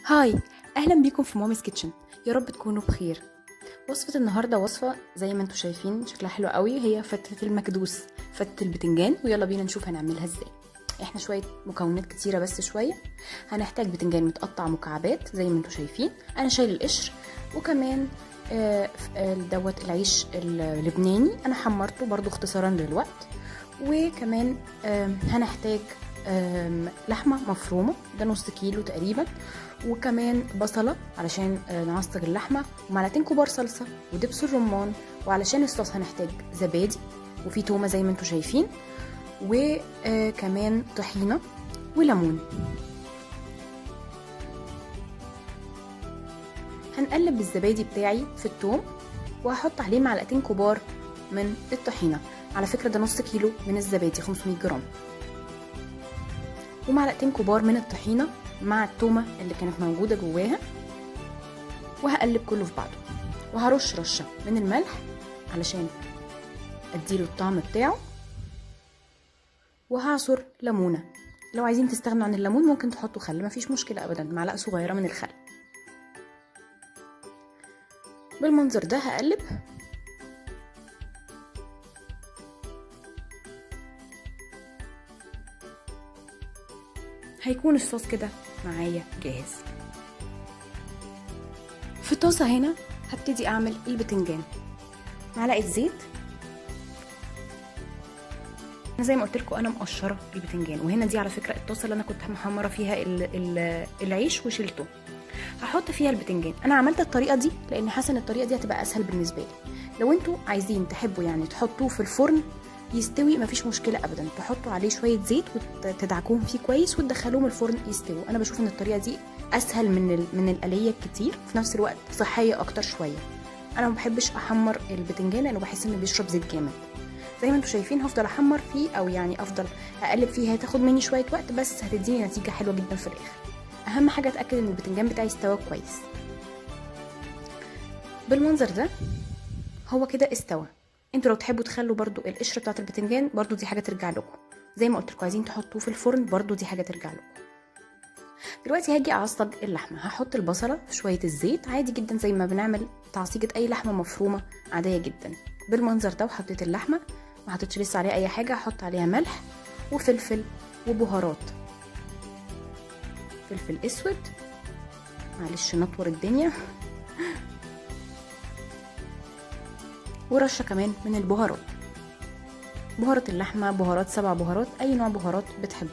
هاي، اهلا بيكم في مامي's كيتشن. يا رب تكونوا بخير. وصفة النهاردة وصفة زي ما انتوا شايفين شكلها حلو قوي، هي فتة المكدوس، فتة البتنجان. ويلا بينا نشوف هنعملها ازاي. احنا شوية مكونات كتيرة بس شوية. هنحتاج بتنجان متقطع مكعبات زي ما انتوا شايفين، انا شايل القشر. وكمان دوت العيش اللبناني انا حمرته برضو اختصارا للوقت. وكمان هنحتاج لحمة مفرومة، ده نص كيلو تقريبا. وكمان بصلة علشان نعصج اللحمة، ومعلقتين كبار صلصة، ودبس الرمان. وعلشان الصوص هنحتاج زبادي، وفي تومة زي ما انتوا شايفين، وكمان طحينة وليمون. هنقلب الزبادي بتاعي في التوم، وهحط عليه معلقتين كبار من الطحينة. على فكرة ده نص كيلو من الزبادي 500 جرام، ومعلقتين كبار من الطحينة مع التومة اللي كانت موجودة جواها. وهقلب كله في بعضه، وهرش رشة من الملح علشان اديله الطعم بتاعه. وهعصر ليمونة، لو عايزين تستغنوا عن الليمون ممكن تحطوا خل، مفيش مشكلة ابدا. معلقة صغيرة من الخل. بالمنظر ده هقلب. هيكون الصوص كده معايا جاهز. في طاسة هنا هبتدي اعمل البتنجان. معلقة زيت. انا زي ما قلت لكم انا مقشره البتنجان، وهنا دي على فكره الطاسه اللي انا كنت محمره فيها العيش وشيلته. هحط فيها البتنجان. انا عملت الطريقه دي لان حاسه ان الطريقه دي هتبقى اسهل بالنسبه لي. لو انتوا عايزين تحبوا يعني تحطوه في الفرن يستوي مفيش مشكله ابدا، تحطوا عليه شويه زيت وتدعكوهم فيه كويس وتدخلوهم الفرن يستووا. انا بشوف ان الطريقه دي اسهل من الآلية كتير، في نفس الوقت صحيه اكتر شويه. انا ما بحبش احمر البتنجان لانه بحس انه بيشرب زيت جامد. زي ما انتوا شايفين هفضل احمر فيه، او يعني افضل اقلب فيه. هتاخد مني شويه وقت بس هتديني نتيجه حلوه جدا في الاخر. اهم حاجه اتاكد ان البتنجان بتاعي استوى كويس. بالمنظر ده هو كده استوى. انتوا لو تحبوا تخلوا برضو القشره بتاعه البتنجان برضو دي حاجه ترجع لكم. زي ما قلت لكم عايزين تحطوه في الفرن برضو دي حاجه ترجع لكم. دلوقتي هاجي اعصج اللحمه. هحط البصله في شويه الزيت عادي جدا زي ما بنعمل تعصيجه اي لحمه مفرومه عاديه جدا. بالمنظر ده وحطيت اللحمه، ما حطيتش لسه عليها اي حاجه. هحط عليها ملح وفلفل وبهارات. فلفل اسود، معلش نطور الدنيا، ورشه كمان من البهارات. بهارات اللحمه، بهارات 7 بهارات، اي نوع بهارات بتحبه.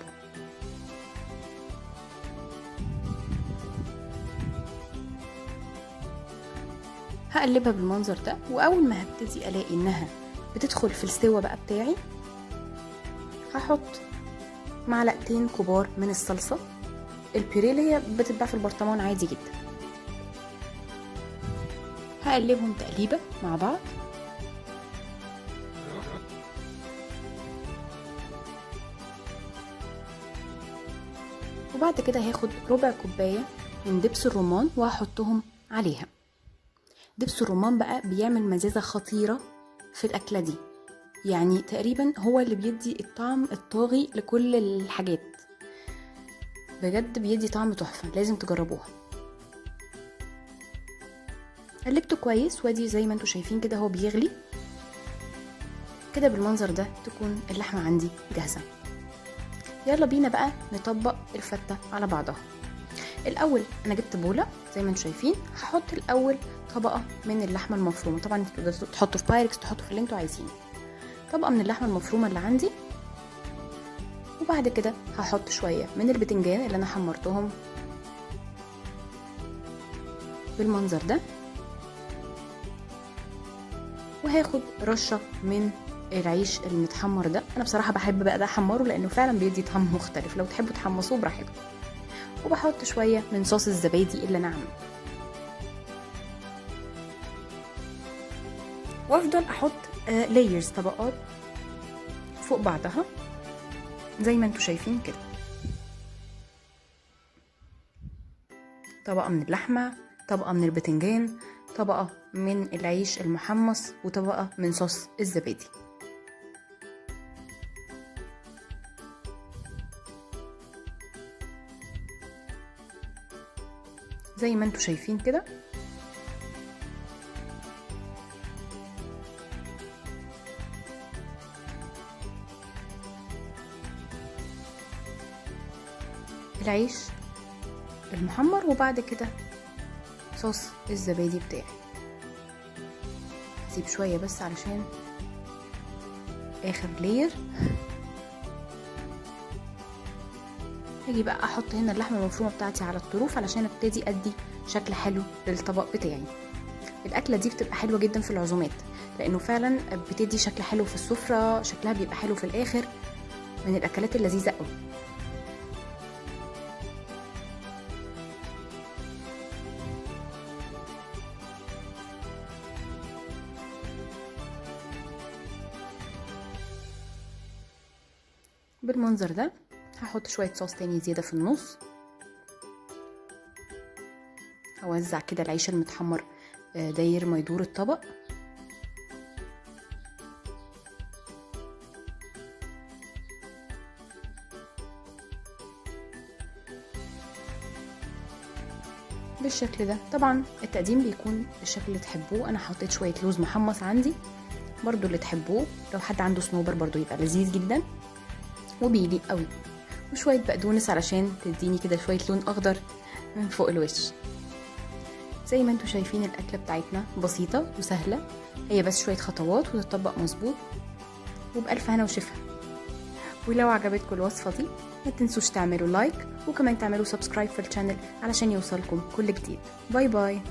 هقلبها بالمنظر ده، واول ما هبتدي الاقي انها بتدخل في السوا بقى بتاعي هحط معلقتين كبار من الصلصه البيوريه اللي هي بتتباع في البرطمان عادي جدا. هقلبهم تقليبه مع بعض. وبعد كده هاخد ربع كوبايه من دبس الرمان وهحطهم عليها. دبس الرمان بقى بيعمل مزازه خطيره في الاكله دي، يعني تقريبا هو اللي بيدي الطعم الطاغي لكل الحاجات. بجد بيدي طعم تحفه، لازم تجربوها. قلبته كويس، وادي زي ما انتوا شايفين كده هو بيغلي كده. بالمنظر ده تكون اللحمه عندي جاهزه. يلا بينا بقى نطبق الفته على بعضها. الاول انا جبت بوله زي ما انتم شايفين. هحط الاول طبقه من اللحمه المفرومه، طبعا انتوا تقدروا تحطوا في بايركس، تحطوا في اللي انتوا عايزينه. طبقه من اللحمه المفرومه اللي عندي. وبعد كده هحط شويه من البتنجان اللي انا حمرتهم بالمنظر ده. وهاخد رشه من العيش المتحمر ده. انا بصراحه بحب بقى ده احمره لانه فعلا بيدي طعم مختلف، لو تحبوا تحمصوه براحتكم. وبحط شويه من صوص الزبادي اللي انا عامله، وافضل احط لايرز، طبقات فوق بعضها زي ما انتوا شايفين كده. طبقه من اللحمه، طبقه من البتنجان، طبقه من العيش المحمص، وطبقه من صوص الزبادي. زي ما انتوا شايفين كده. العيش المحمر، وبعد كده صوص الزبادي بتاعي. هسيب شوية بس علشان اخر لير. هاجي بقى احط هنا اللحمة المفرومة بتاعتي على الطروف علشان ابتدي ادي شكل حلو للطبق بتاعي. الاكلة دي بتبقى حلوة جدا في العزومات، لانه فعلا بتدي شكل حلو في السفرة، شكلها بيبقى حلو في الاخر، من الاكلات اللذيذة قوي. بالمنظر ده. هحط شوية صوص تاني زيادة في النص. هوزع كده العيش المتحمر داير ما يدور الطبق. بالشكل ده. طبعا التقديم بيكون بالشكل اللي تحبوه. انا حطيت شوية لوز محمص عندي برضو اللي تحبوه، لو حد عنده صنوبر برضو يبقى لذيذ جدا وبيليق قوي، وشوية بقدونس علشان تديني كده شوية لون اخضر من فوق الوش. زي ما انتوا شايفين الاكلة بتاعتنا بسيطة وسهلة، هي بس شوية خطوات وتطبق مظبوط، وبألف هنا وشفا. ولو عجبتكم الوصفة دي ما تنسوش تعملوا لايك، وكمان تعملوا سبسكرايب في الشانل علشان يوصلكم كل جديد. باي باي.